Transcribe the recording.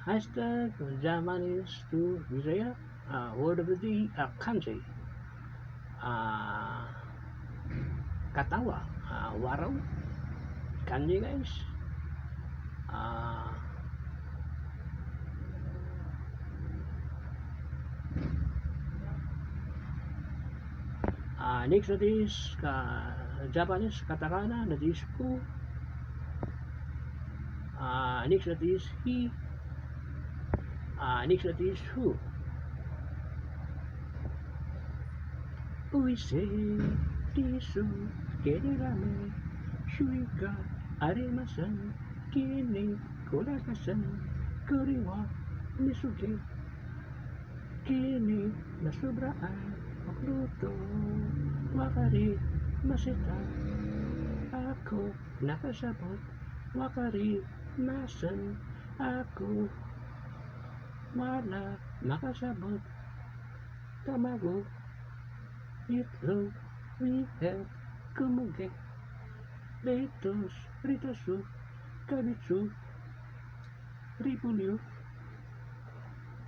Hashtag Japanese to Visaya. Word of the day, kanji. Uh, Katawa. Waraw. Kanji guys. Uh, Next that is Japanese katakana, that is ku. Next that is he. Next that is who. Uise disu kerame shuika aremasan kini kolakasan kuriwa nisuke kini nasubraan makluto wakari masita ako nakasabot wakari nasan ako wala makasabot tamago itlog we have kumuge Ritos, Ritosu, Kabitsu, Ripulyo,